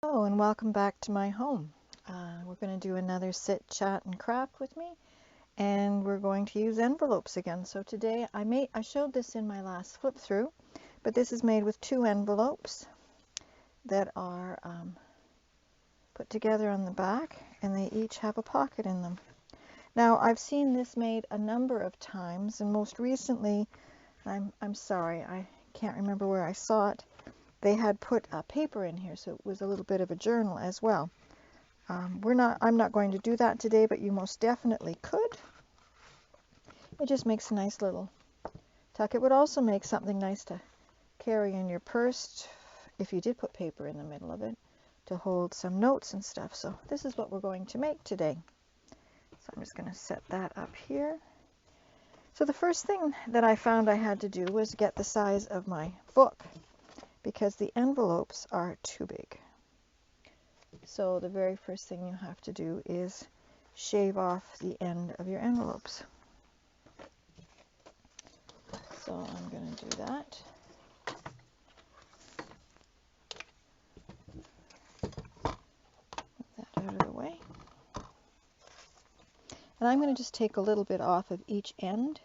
Hello and welcome back to my home. We're going to do another sit, chat, and craft with me, and we're going to use envelopes again. So today I showed this in my last flip through, but this is made with two envelopes that are put together on the back, and they each have a pocket in them. Now I've seen this made a number of times, and most recently, I'm sorry, I can't remember where I saw it. They had put paper in here, so it was a little bit of a journal as well. I'm not going to do that today, but you most definitely could. It just makes a nice little tuck. It would also make something nice to carry in your purse if you did put paper in the middle of it to hold some notes and stuff. So this is what we're going to make today. So I'm just going to set that up here. So the first thing that I found I had to do was get the size of my book, because the envelopes are too big. So the very first thing you have to do is shave off the end of your envelopes. So I'm going to do that. Get that out of the way. And I'm going to just take a little bit off of each end,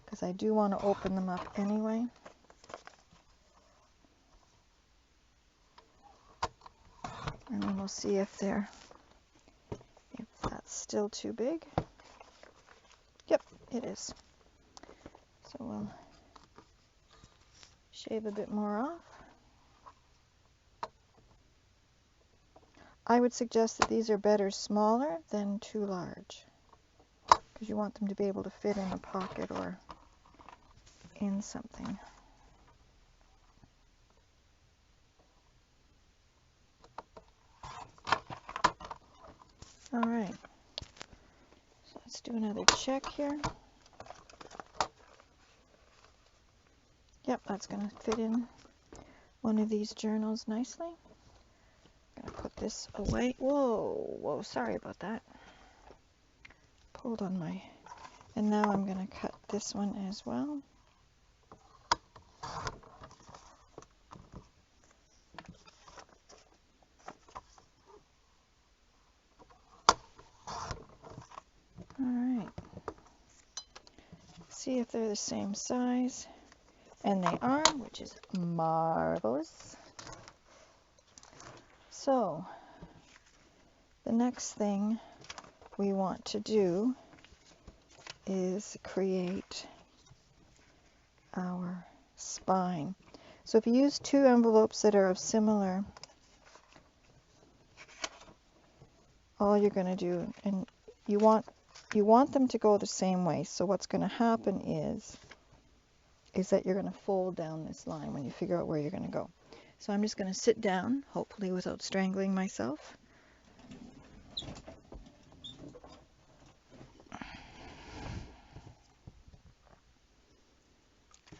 because I do want to open them up anyway. And then we'll see if that's still too big. Yep, it is. So we'll shave a bit more off. I would suggest that these are better smaller than too large, because you want them to be able to fit in a pocket or in something. All right, so let's do another check here. Yep, that's going to fit in one of these journals nicely. I'm going to put this away. Whoa, sorry about that. Pulled on my... And now I'm going to cut this one as well. Alright. See if they're the same size. And they are, which is marvelous. So, the next thing we want to do is create our spine. So if you use two envelopes that are of similar, all you're going to do, and you want them to go the same way. So what's going to happen is that you're going to fold down this line when you figure out where you're going to go. So I'm just going to sit down, hopefully without strangling myself.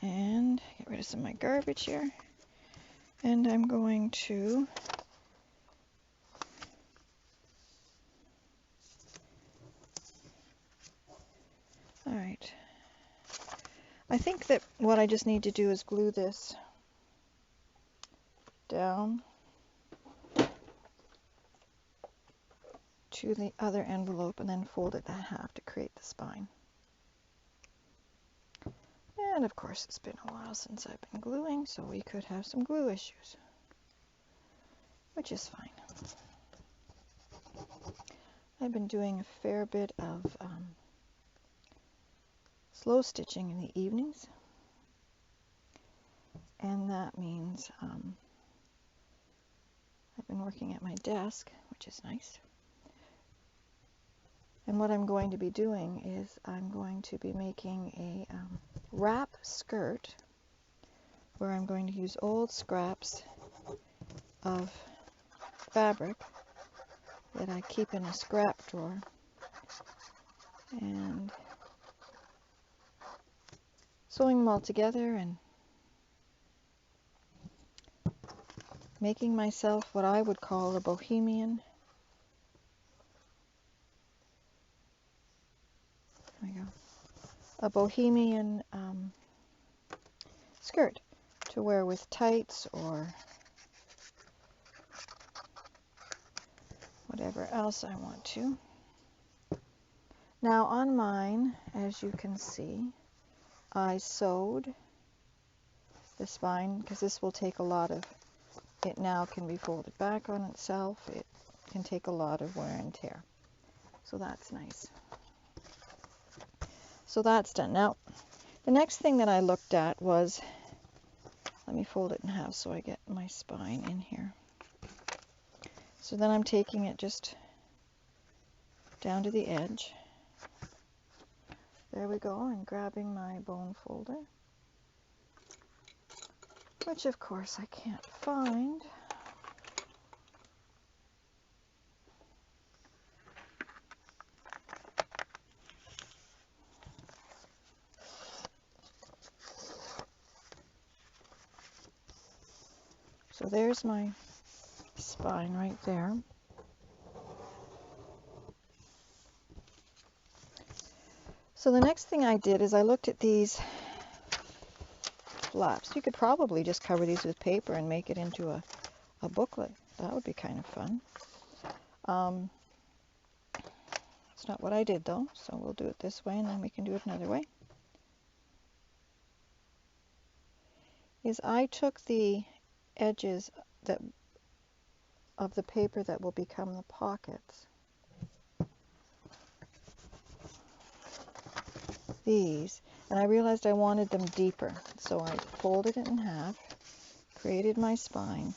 And get rid of some of my garbage here. And I'm going to alright. I think that what I just need to do is glue this down to the other envelope and then fold it in half to create the spine. And of course it's been a while since I've been gluing, so we could have some glue issues, which is fine. I've been doing a fair bit of slow stitching in the evenings, and that means I've been working at my desk, which is nice. And what I'm going to be doing is I'm going to be making a wrap skirt, where I'm going to use old scraps of fabric that I keep in a scrap drawer, and sewing them all together and making myself what I would call a bohemian. There we go. A bohemian skirt to wear with tights or whatever else I want to. Now on mine, as you can see, I sewed the spine because this will take a lot of, it now can be folded back on itself. It can take a lot of wear and tear. So that's nice. So that's done. Now, the next thing that I looked at was, let me fold it in half so I get my spine in here. So then I'm taking it just down to the edge. There we go, and grabbing my bone folder, which of course I can't find. So there's my spine right there. So the next thing I did is I looked at these flaps. You could probably just cover these with paper and make it into a booklet. That would be kind of fun. It's not what I did though, so we'll do it this way and then we can do it another way. Is I took the edges of the paper that will become the pockets, these, and I realized I wanted them deeper, so I folded it in half, created my spine,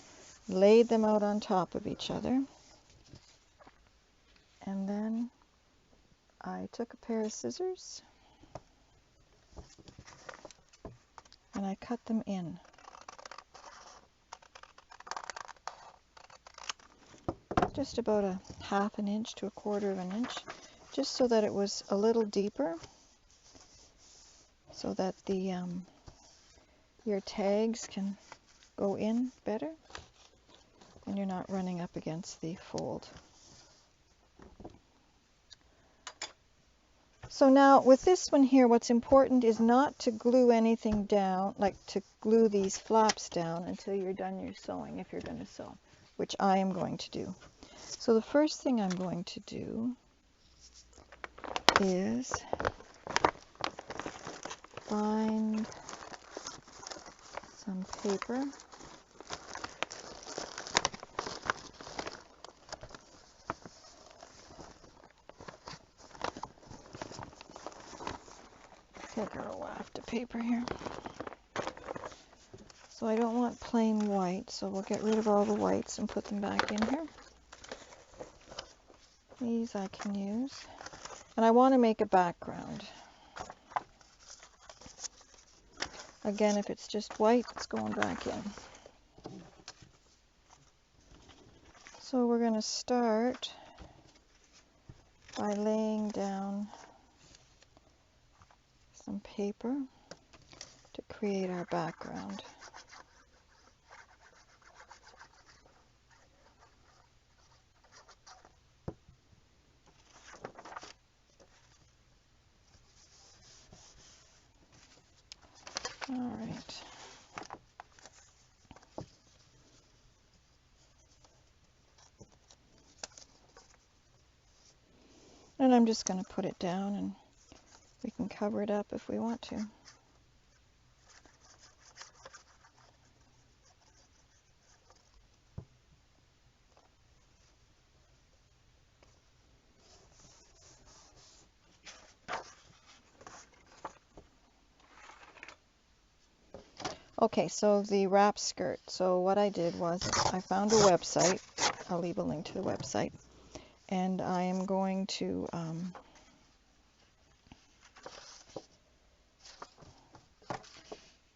laid them out on top of each other, and then I took a pair of scissors and I cut them in. Just about a ½ inch to a ¼ inch, just so that it was a little deeper, so that the your tags can go in better and you're not running up against the fold. So now with this one here, what's important is not to glue anything down, like to glue these flaps down until you're done your sewing, if you're going to sew, which I am going to do. So the first thing I'm going to do is find some paper. Take a waft of paper here. So I don't want plain white, so we'll get rid of all the whites and put them back in here. These I can use. And I want to make a background. Again, if it's just white, it's going back in. So we're going to start by laying down some paper to create our background. All right. And I'm just going to put it down and we can cover it up if we want to. Okay, so the wrap skirt. So what I did was I found a website. I'll leave a link to the website. And I am going to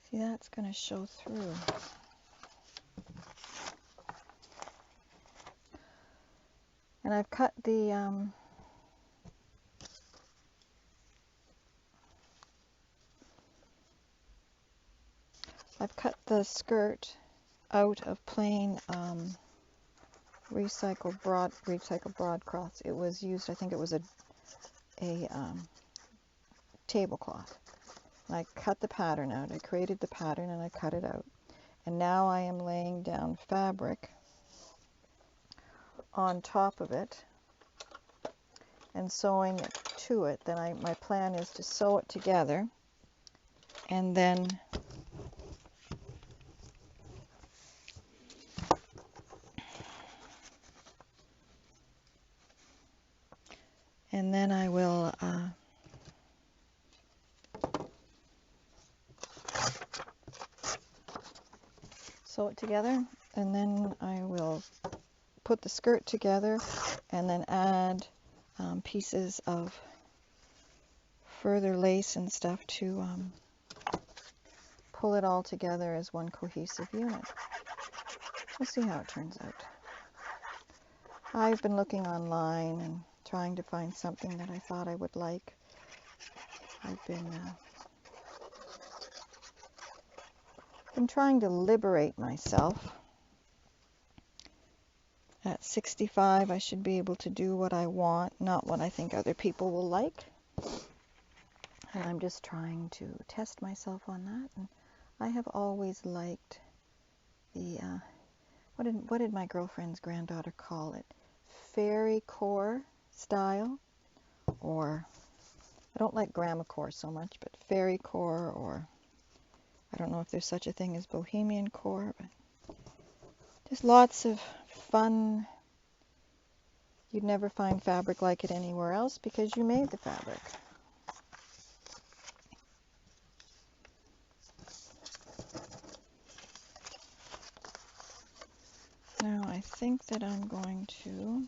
see, that's going to show through. And I've cut the skirt out of plain recycled broadcloth. It was used, I think it was a tablecloth. And I cut the pattern out. I created the pattern and I cut it out. And now I am laying down fabric on top of it and sewing it to it, then my plan is to sew it together and then I will sew it together, and then I will put the skirt together and then add pieces of further lace and stuff to pull it all together as one cohesive unit. We'll see how it turns out. I've been looking online and trying to find something that I thought I would like. I've been trying to liberate myself. At 65, I should be able to do what I want, not what I think other people will like. And I'm just trying to test myself on that. And I have always liked the, what did my girlfriend's granddaughter call it? Fairy core style, or I don't like grandma core so much, but fairy core, or I don't know if there's such a thing as bohemian core, but just lots of fun. You'd never find fabric like it anywhere else because you made the fabric. Now I think that I'm going to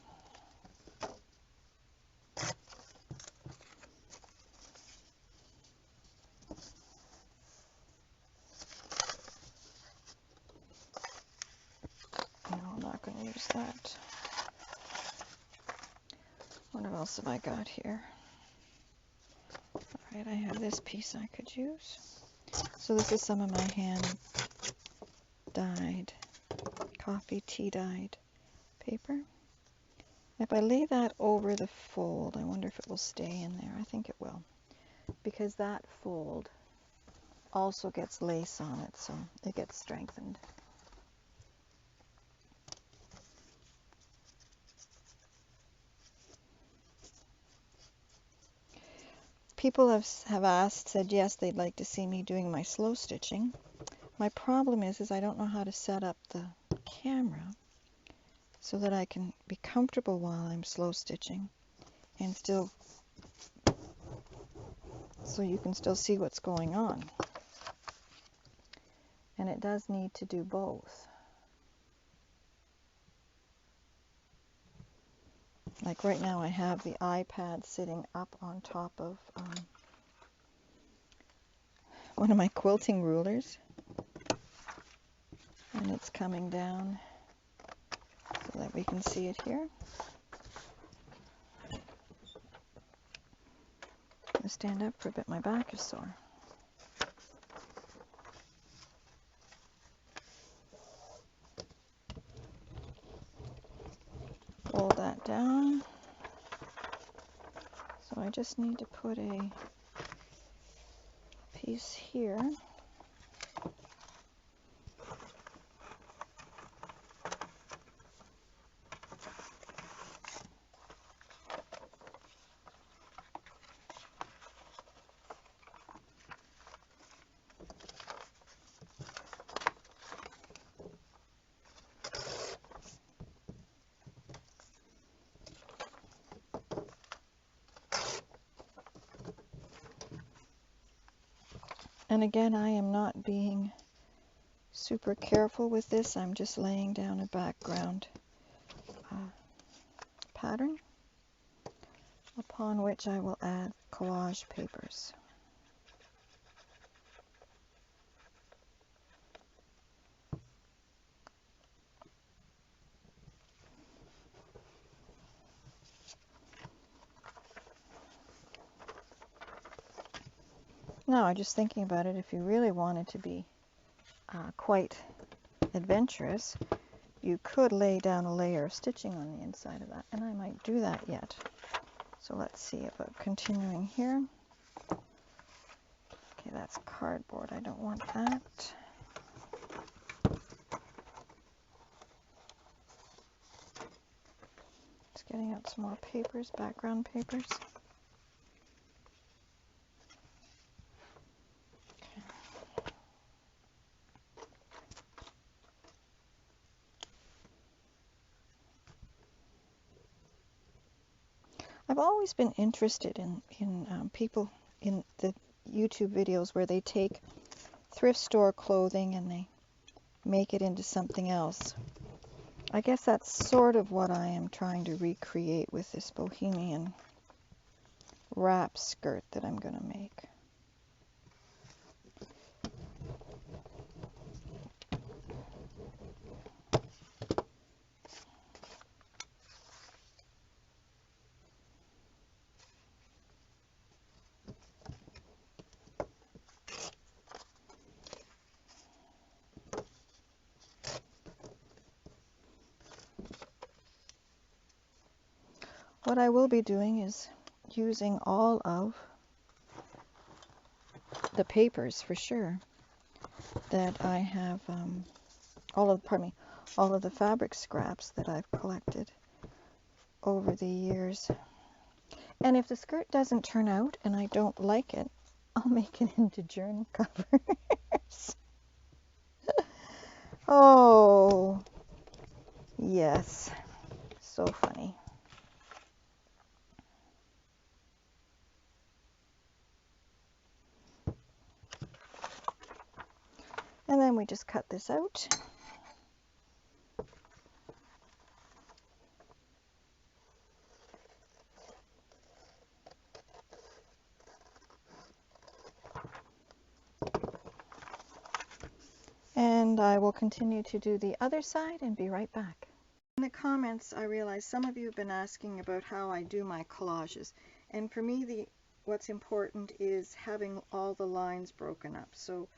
use that. What else have I got here? Alright, I have this piece I could use. So this is some of my hand dyed, coffee tea dyed paper. If I lay that over the fold, I wonder if it will stay in there. I think it will, because that fold also gets lace on it, so it gets strengthened. People have said yes, they'd like to see me doing my slow stitching. My problem is I don't know how to set up the camera so that I can be comfortable while I'm slow stitching and still, so you can still see what's going on. And it does need to do both. Like right now I have the iPad sitting up on top of one of my quilting rulers, and it's coming down so that we can see it here. I'm going to stand up for a bit, my back is sore. Fold that down. So I just need to put a piece here. And again, I am not being super careful with this. I'm just laying down a background pattern upon which I will add collage papers. Now, I'm just thinking about it, if you really wanted to be quite adventurous, you could lay down a layer of stitching on the inside of that, and I might do that yet. So let's see about continuing here. Okay, that's cardboard. I don't want that. getting out some more papers, background papers. I've always been interested in people in the YouTube videos where they take thrift store clothing and they make it into something else. I guess that's sort of what I am trying to recreate with this bohemian wrap skirt that I'm going to make. What I will be doing is using all of the papers for sure that I have, all of the fabric scraps that I've collected over the years. And if the skirt doesn't turn out and I don't like it, I'll make it into journal covers. Oh, yes, so funny. And then we just cut this out. And I will continue to do the other side and be right back. In the comments, I realize some of you have been asking about how I do my collages. And for me, what's important is having all the lines broken up. So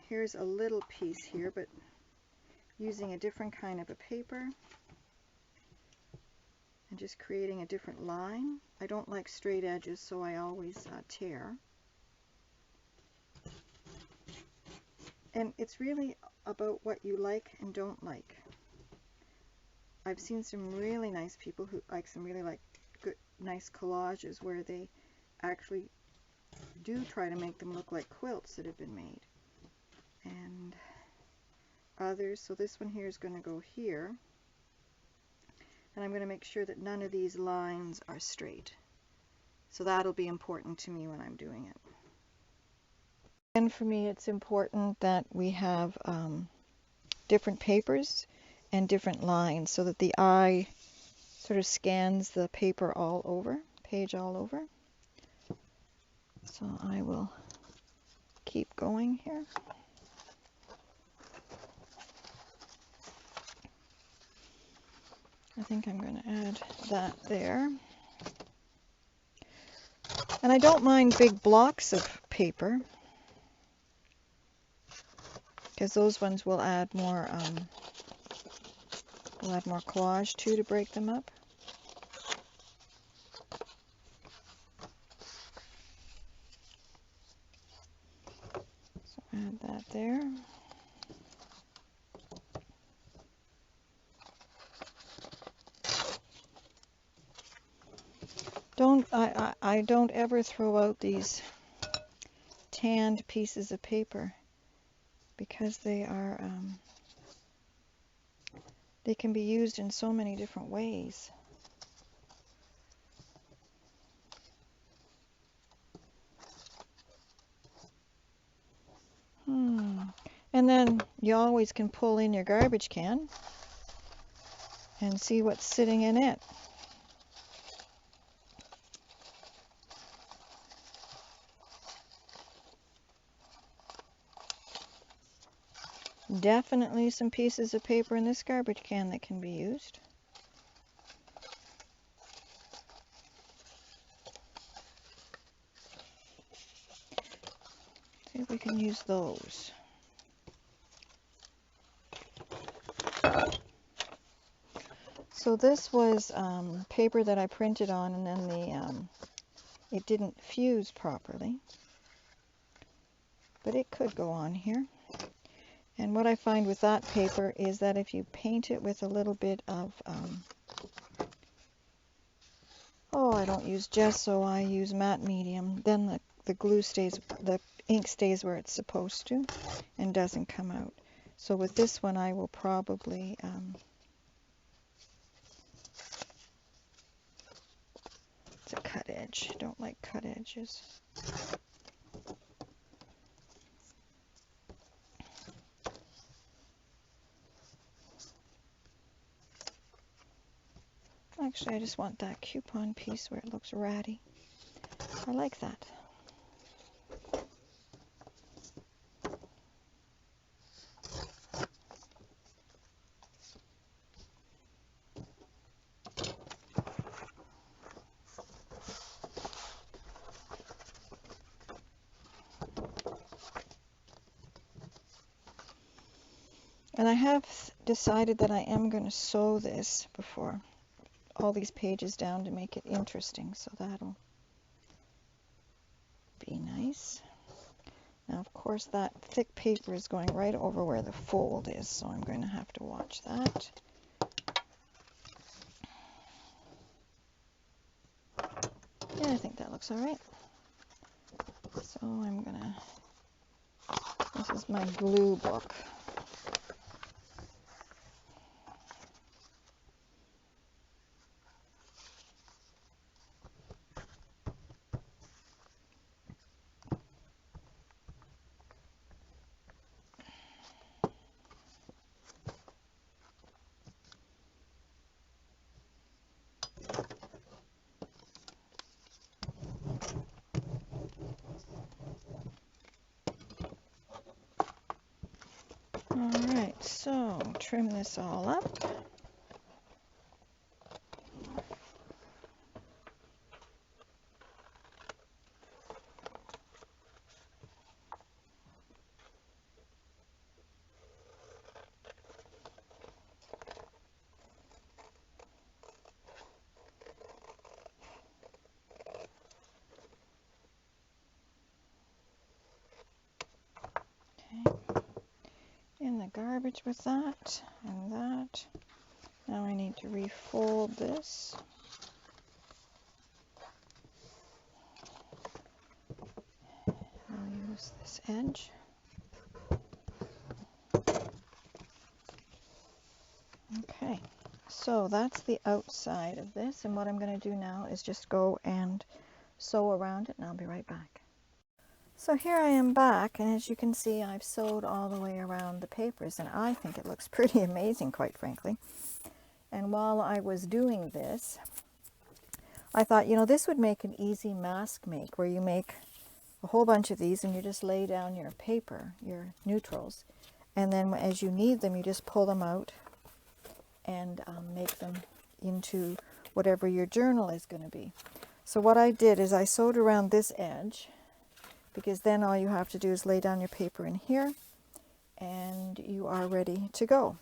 here's a little piece here, but using a different kind of a paper and just creating a different line. I don't like straight edges, so I always tear. And it's really about what you like and don't like. I've seen some really nice people who like good, nice collages where they actually do try to make them look like quilts that have been made. And others, so this one here is going to go here. And I'm going to make sure that none of these lines are straight. So that'll be important to me when I'm doing it. And for me, it's important that we have different papers and different lines so that the eye sort of scans the paper all over, page all over. So I will keep going here. I think I'm going to add that there. And I don't mind big blocks of paper, because those ones will add more collage too, to break them up. So add that there. I don't ever throw out these tanned pieces of paper, because they are they can be used in so many different ways. And then you always can pull in your garbage can and see what's sitting in it. Definitely some pieces of paper in this garbage can that can be used. See if we can use those. So this was paper that I printed on, and then it didn't fuse properly. But it could go on here. And what I find with that paper is that if you paint it with a little bit of I don't use gesso, I use matte medium. Then the glue stays, the ink stays where it's supposed to and doesn't come out. So with this one I will probably it's a cut edge. Don't like cut edges. Actually, I just want that coupon piece where it looks ratty. I like that. And I have decided that I am going to sew this before all these pages down to make it interesting, so that'll be nice. Now, of course, that thick paper is going right over where the fold is, so I'm going to have to watch that. Yeah, I think that looks all right. So I'm gonna, this is my glue book. Alright, so trim this all up. In the garbage with that and that. Now I need to refold this. I'll use this edge. Okay, so that's the outside of this, and what I'm going to do now is just go and sew around it, and I'll be right back. So here I am back, and as you can see, I've sewed all the way around the papers, and I think it looks pretty amazing, quite frankly. And while I was doing this, I thought, you know, this would make an easy mask make, where you make a whole bunch of these and you just lay down your paper, your neutrals, and then as you need them, you just pull them out and make them into whatever your journal is going to be. So what I did is I sewed around this edge, because then all you have to do is lay down your paper in here and you are ready to go.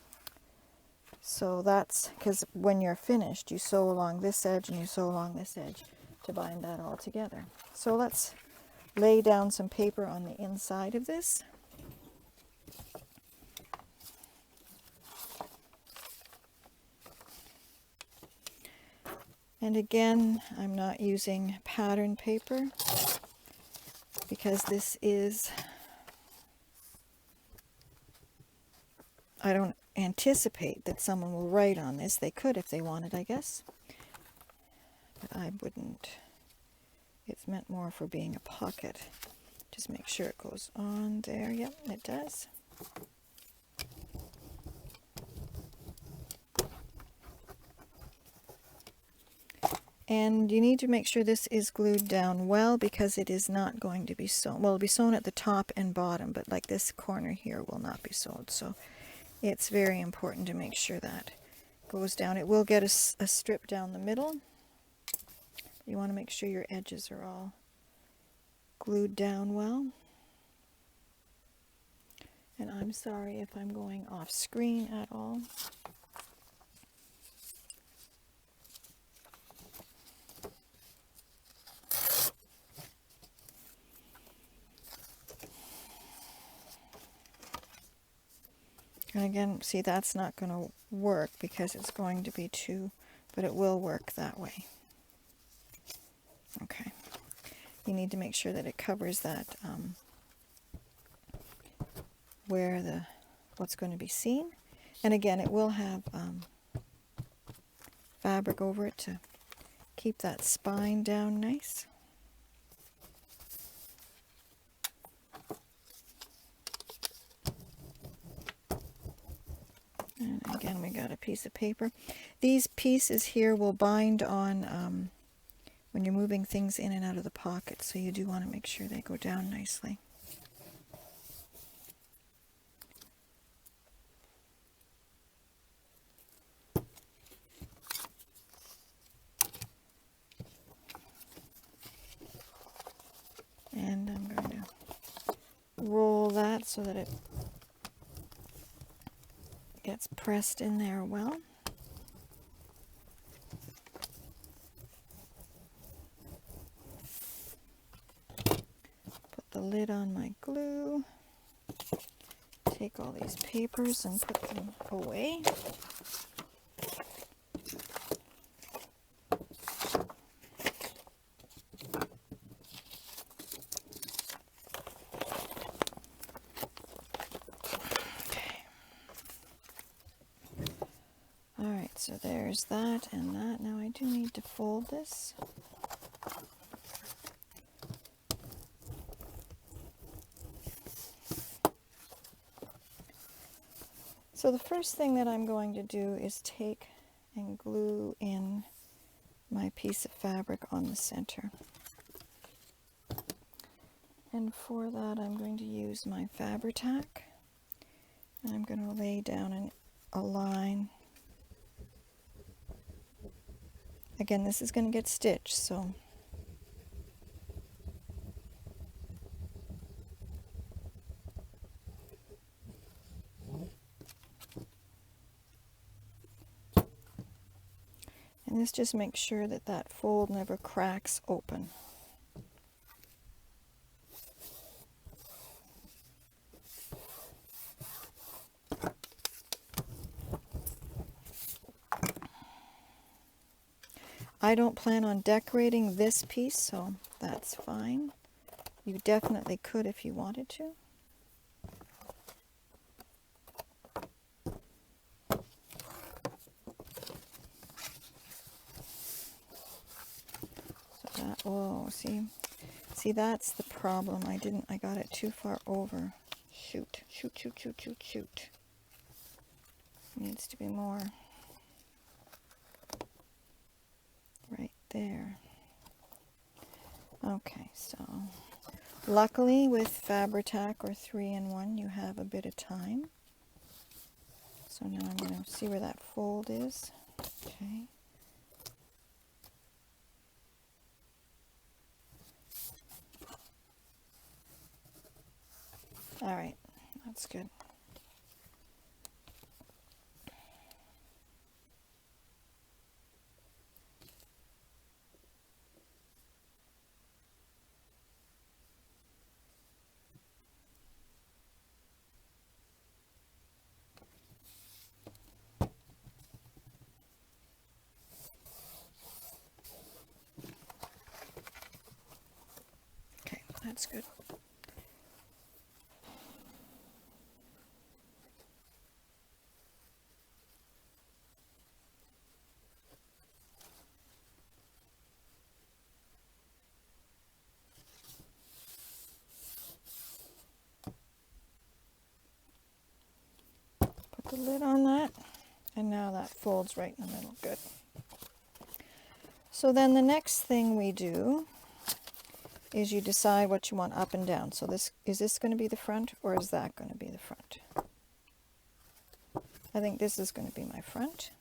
So that's because when you're finished, you sew along this edge and you sew along this edge to bind that all together. So let's lay down some paper on the inside of this. And again, I'm not using pattern paper because this is, I don't anticipate that someone will write on this. They could if they wanted, I guess, but I wouldn't. It's meant more for being a pocket. Just make sure it goes on there. Yep, it does. And you need to make sure this is glued down well, because it is not going to be sewn. Well, it'll be sewn at the top and bottom, but like this corner here will not be sewn. So it's very important to make sure that goes down. It will get a strip down the middle. You want to make sure your edges are all glued down well. And I'm sorry if I'm going off screen at all. And again, see, that's not going to work because it's going to be too, but it will work that way. Okay. You need to make sure that it covers that where what's going to be seen. And again, it will have fabric over it to keep that spine down nice. And again, we got a piece of paper. These pieces here will bind on when you're moving things in and out of the pocket, so you do want to make sure they go down nicely. And I'm going to roll that so that it gets pressed in there well. Put the lid on my glue. Take all these papers and put them away. Alright, so there's that and that. Now I do need to fold this. So the first thing that I'm going to do is take and glue in my piece of fabric on the center. And for that I'm going to use my Fabri-Tac. And I'm going to lay down a line. Again, this is going to get stitched, so and this just makes sure that that fold never cracks open. I don't plan on decorating this piece, so that's fine. You definitely could if you wanted to. So that, oh, see that's the problem. I got it too far over. Shoot. Needs to be more right there. Okay, so luckily with Fabri-Tac or 3-in-1 you have a bit of time. So now I'm going to see where that fold is. Okay. All right, that's good. Okay, that's good. Put the lid on that, and now that folds right in the middle. Good. So then the next thing we do is you decide what you want up and down. So is this going to be the front, or is that going to be the front? I think this is going to be my front.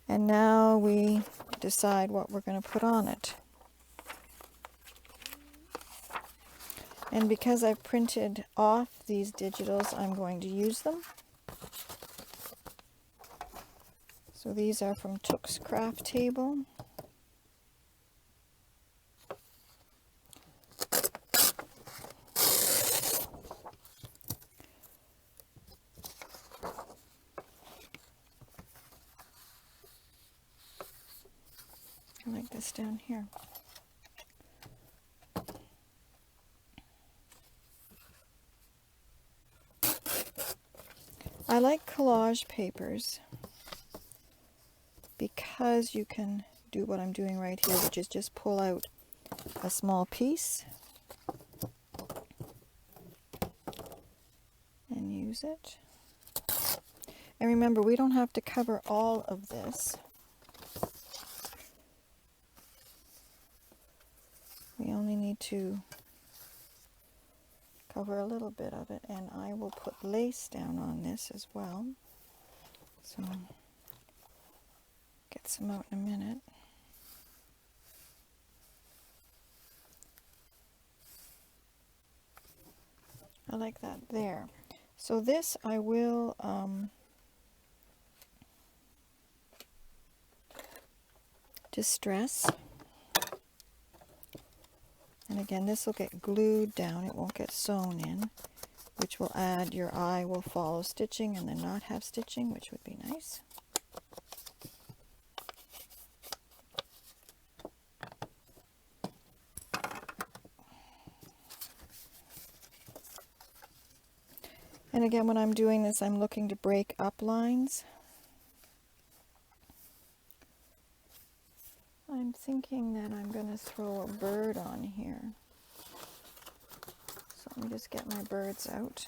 And now we decide what we're going to put on it. And because I've printed off these digitals, I'm going to use them. So these are from Took's Craft Table. I like this down here. I like collage papers because you can do what I'm doing right here, which is just pull out a small piece and use it. And remember, we don't have to cover all of this. We only need to cover a little bit of it, and I will put lace down on this as well. So, get some out in a minute. I like that there. So this I will distress. And again, this will get glued down, it won't get sewn in, which will add your eye will follow stitching and then not have stitching, which would be nice. And again, when I'm doing this, I'm looking to break up lines. I'm thinking that I'm going to throw a bird on here. So let me just get my birds out.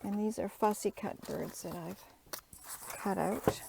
And these are fussy cut birds that I've cut out.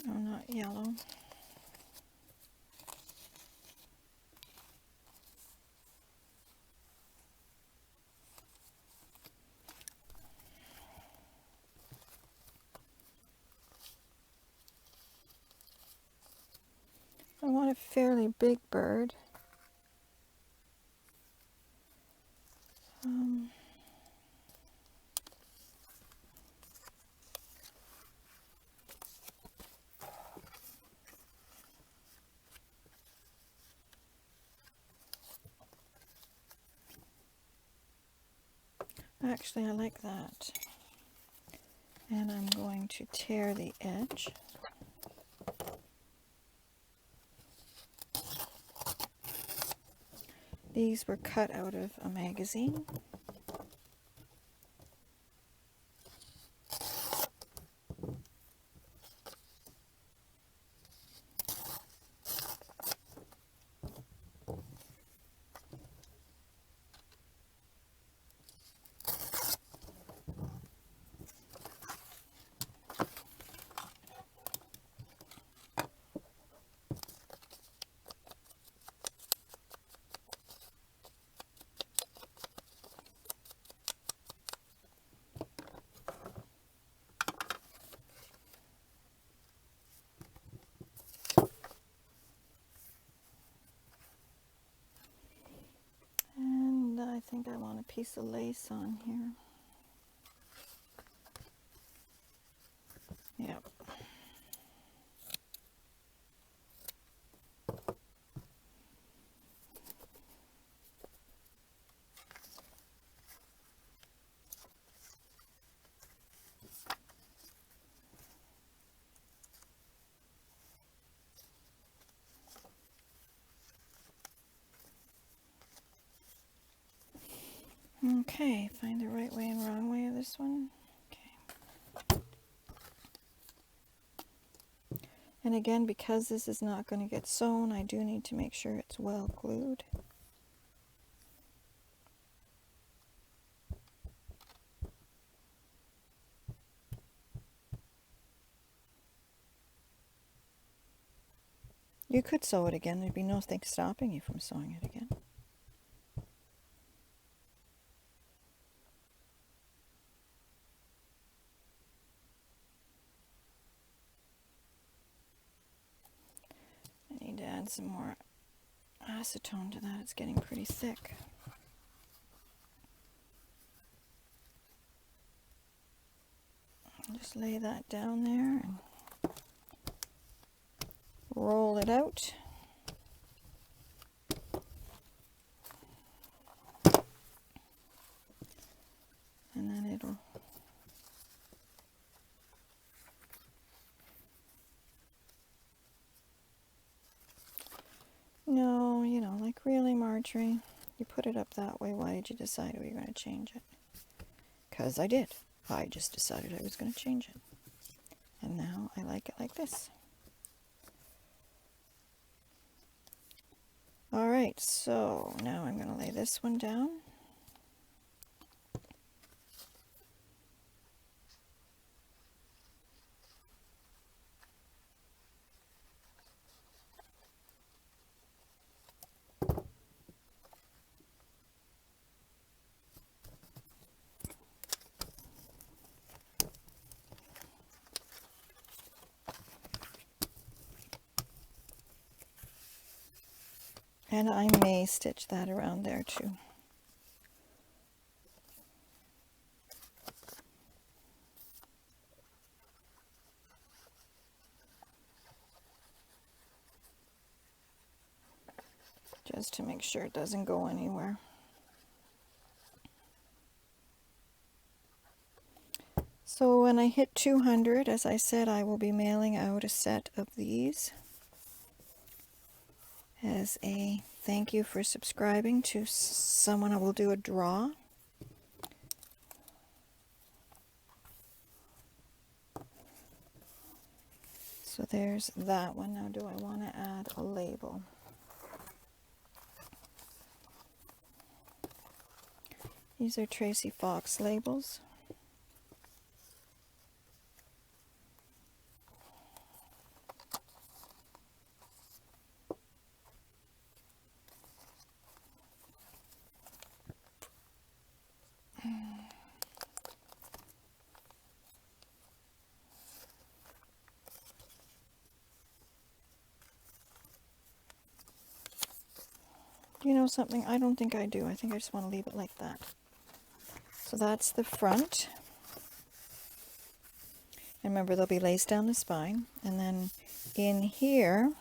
No, not yellow. I want a fairly big bird. Actually, I like that. And I'm going to tear the edge. These were cut out of a magazine. And I think I want a piece of lace on here. Yep. Okay, find the right way and wrong way of this one. Okay. And again, because this is not going to get sewn, I do need to make sure it's well glued. You could sew it again. There'd be nothing stopping you from sewing it again. add some more acetone to that. It's getting pretty thick. Just lay that down there and roll it out. And then it'll No, you know, like really, Marjorie, you put it up that way. Why did you decide we were going to change it? Because I did. I just decided I was going to change it. And now I like it like this. All right, so now I'm going to lay this one down. And I may stitch that around there too. Just to make sure it doesn't go anywhere. So when I hit 200, as I said, I will be mailing out a set of these as a thank you for subscribing to someone. I will do a draw. So there's that one. Now do I want to add a label? These are Tracy Fox labels. You know something? I don't think I do. I think I just want to leave it like that. So that's the front. And remember, there'll be lace down the spine. And then in here,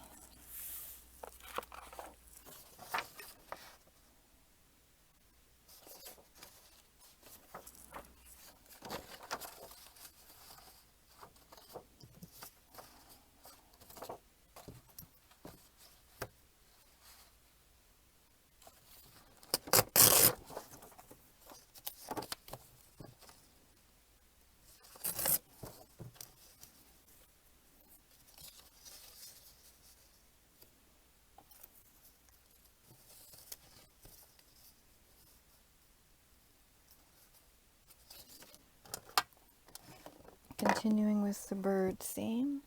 continuing with the bird theme.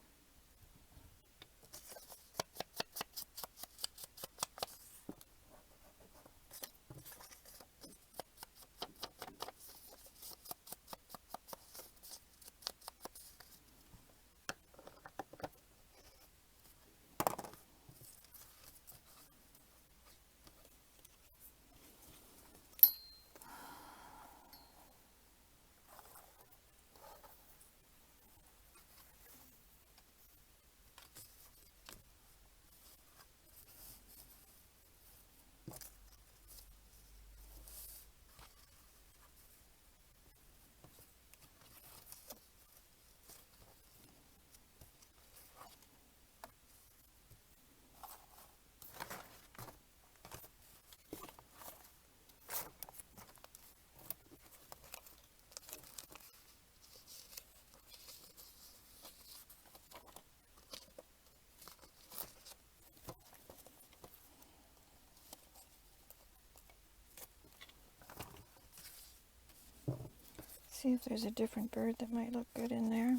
See if there's a different bird that might look good in there.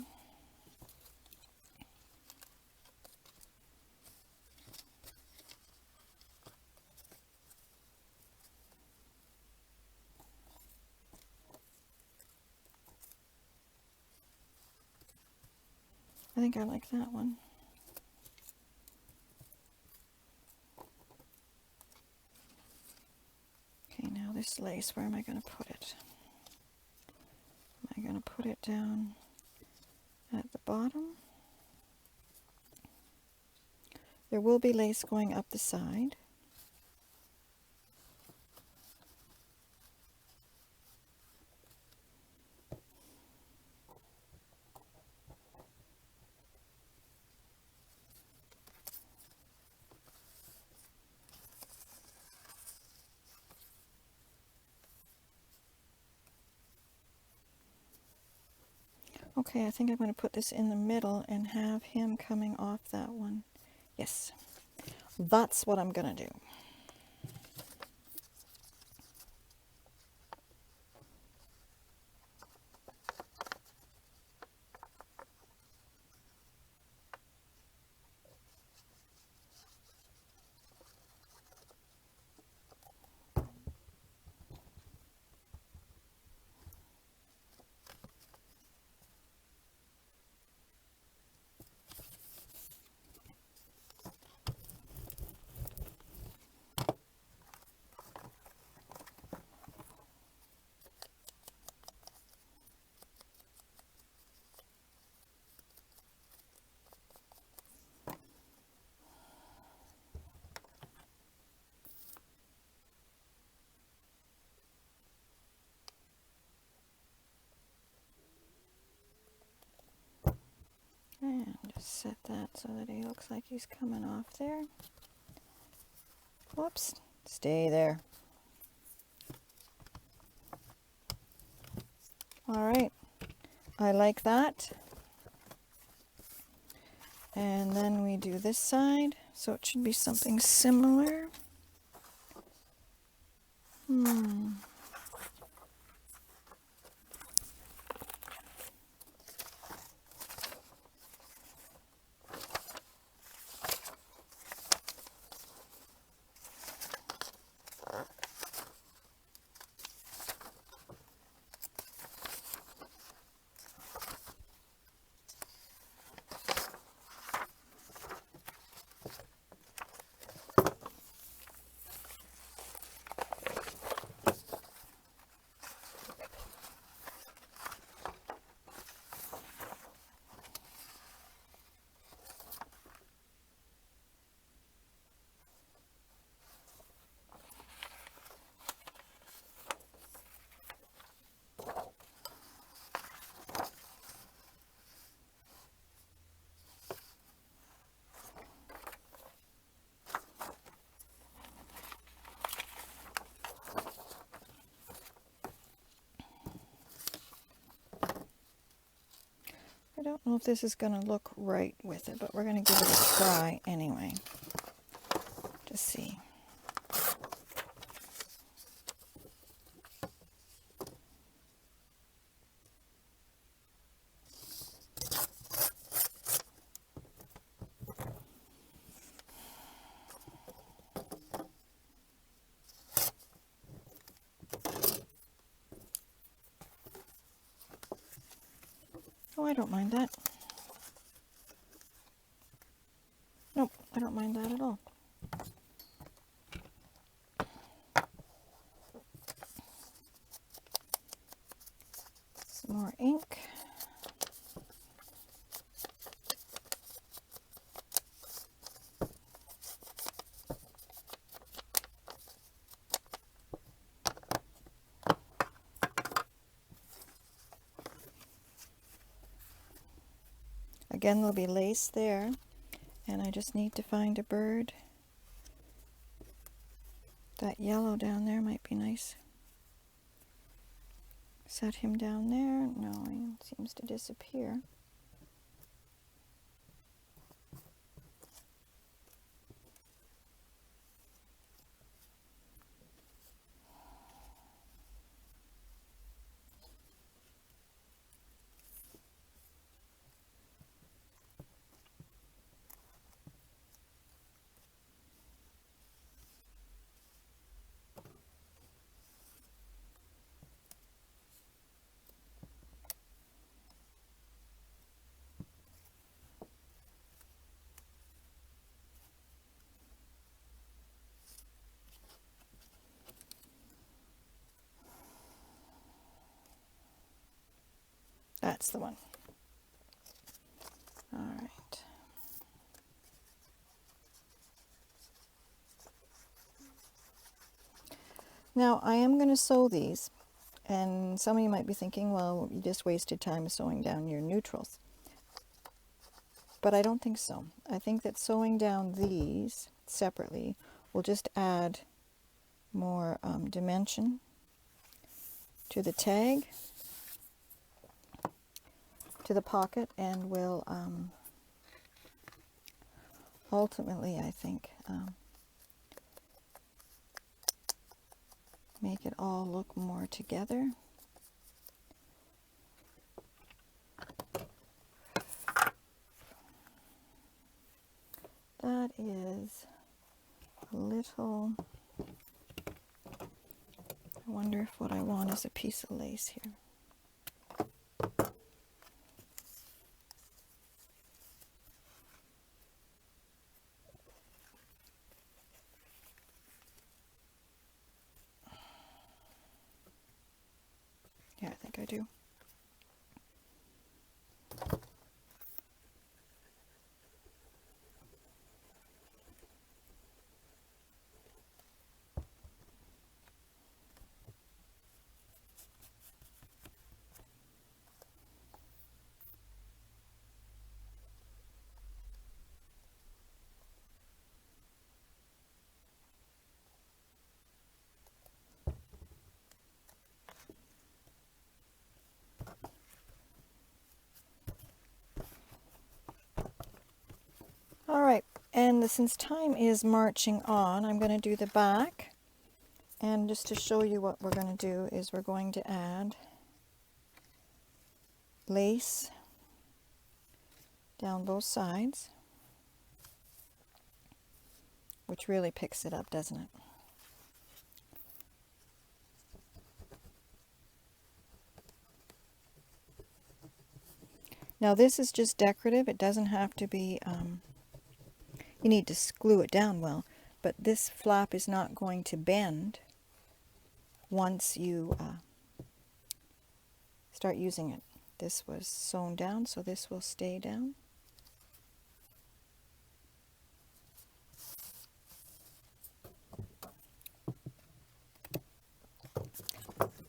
I think I like that one. this lace, where am I going to put it? Am I going to put it down at the bottom? There will be lace going up the side. Okay, I think I'm going to put this in the middle and have him coming off that one. Yes, that's what I'm going to do. And just set that so that he looks like he's coming off there. Whoops, stay there. All right, I like that. And then we do this side, so it should be something similar. I don't know if this is going to look right with it, but we're going to give it a try anyway, to see. Oh, I don't mind that. Nope, I don't mind that at all. Some more ink. Again, there'll be lace there, and I just need to find a bird. That yellow down there might be nice. Set him down there. No, he seems to disappear. That's the one. All right. Now I am going to sew these, and some of you might be thinking, well, you just wasted time sewing down your neutrals. But I don't think so. I think that sewing down these separately will just add more dimension to the tag, to the pocket, and will ultimately, I think, make it all look more together. That is a little, I wonder if what I want is a piece of lace here. Yeah, I think I do. All right, and since time is marching on, I'm going to do the back. And just to show you what we're going to do is we're going to add lace down both sides, which really picks it up, doesn't it? Now this is just decorative. It doesn't have to be, you need to glue it down well, but this flap is not going to bend once you start using it. This was sewn down, so this will stay down.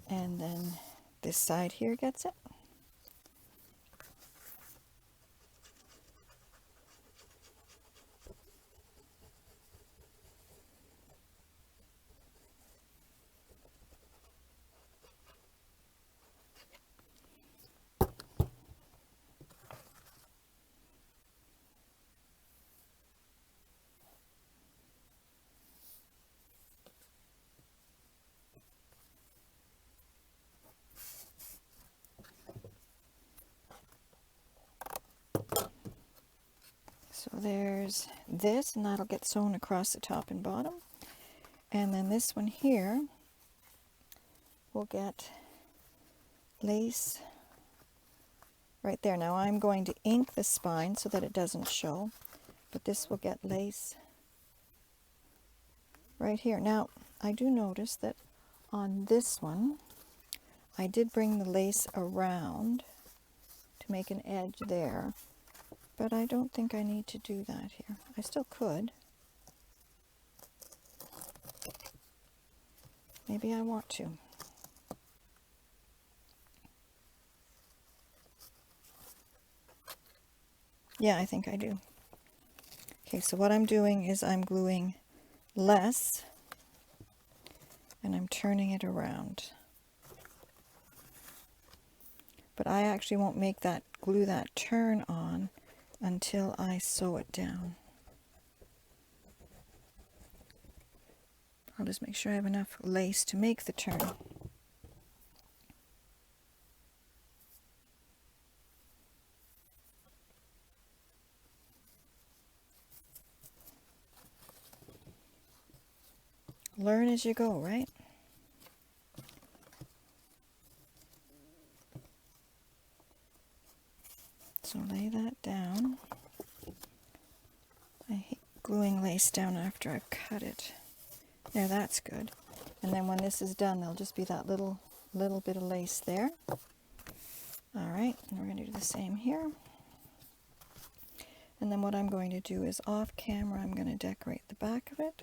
And then this side here gets it. So there's this, and that'll get sewn across the top and bottom. And then this one here will get lace right there. Now I'm going to ink the spine so that it doesn't show, but this will get lace right here. Now I do notice that on this one I did bring the lace around to make an edge there, but I don't think I need to do that here. I still could. Maybe I want to. Yeah, I think I do. Okay, so what I'm doing is I'm gluing less and I'm turning it around. But I actually won't make that glue that turn on until I sew it down. I'll just make sure I have enough lace to make the turn. Learn as you go, right? So lay that down. I hate gluing lace down after I've cut it. There, that's good. And then when this is done, there'll just be that little bit of lace there. All right, and we're going to do the same here. And then what I'm going to do is off camera, I'm going to decorate the back of it.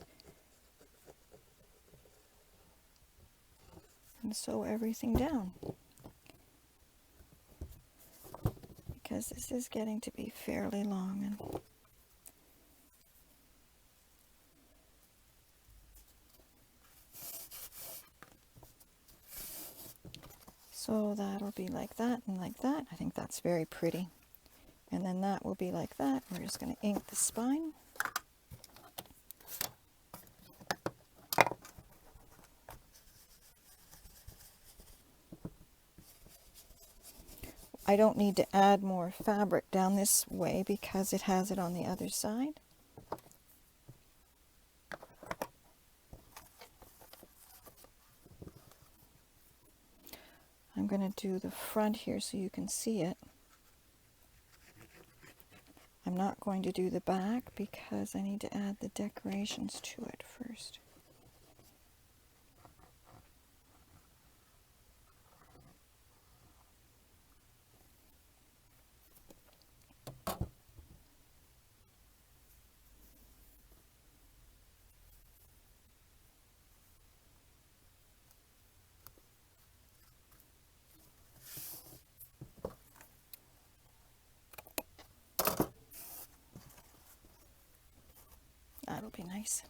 And sew everything down. Because this is getting to be fairly long. And so that'll be like that and like that. I think that's very pretty. And then that will be like that. We're just going to ink the spine. I don't need to add more fabric down this way because it has it on the other side. I'm going to do the front here so you can see it. I'm not going to do the back because I need to add the decorations to it first. That'll be nice.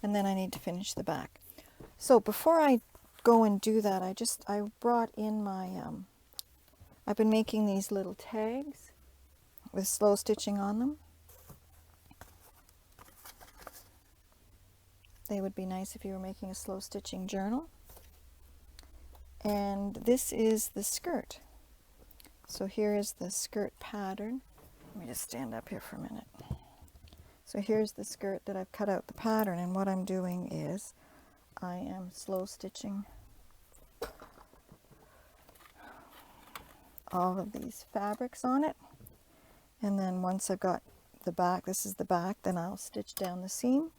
And then I need to finish the back. So before I go and do that, I brought in my, I've been making these little tags with slow stitching on them. They would be nice if you were making a slow stitching journal. And this is the skirt. So here is the skirt pattern. Let me just stand up here for a minute. So here's the skirt that I've cut out the pattern, and what I'm doing is I am slow stitching all of these fabrics on it, and then once I've got the back, this is the back, then I'll stitch down the seam,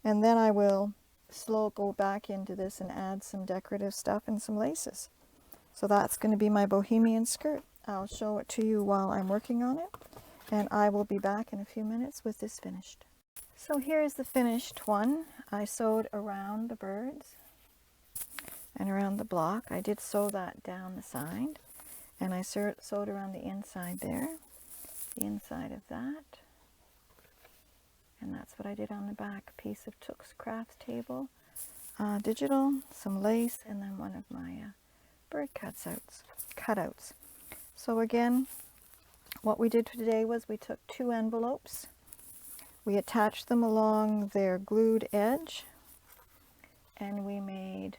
and then I will go back into this and add some decorative stuff and some laces. So that's going to be my bohemian skirt. I'll show it to you while I'm working on it. And I will be back in a few minutes with this finished. So here's the finished one. I sewed around the birds and around the block. I did sew that down the side, and I sewed around the inside there, the inside of that. And that's what I did on the back. A piece of Took's Crafts table, digital, some lace, and then one of my bird cutouts. So again, what we did today was we took 2 envelopes, we attached them along their glued edge, and we made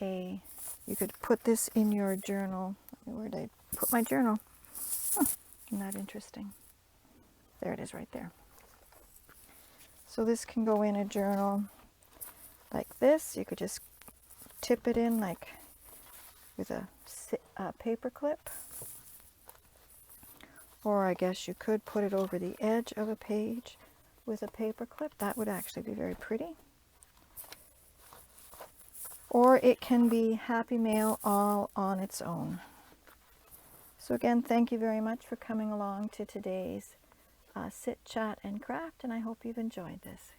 a, you could put this in your journal. Where did I put my journal? Isn't that interesting? There it is right there. So this can go in a journal like this. You could just tip it in like with a paper clip. Or I guess you could put it over the edge of a page with a paper clip. That would actually be very pretty. Or it can be Happy Mail all on its own. So again, thank you very much for coming along to today's Sit, Chat, and Craft, and I hope you've enjoyed this.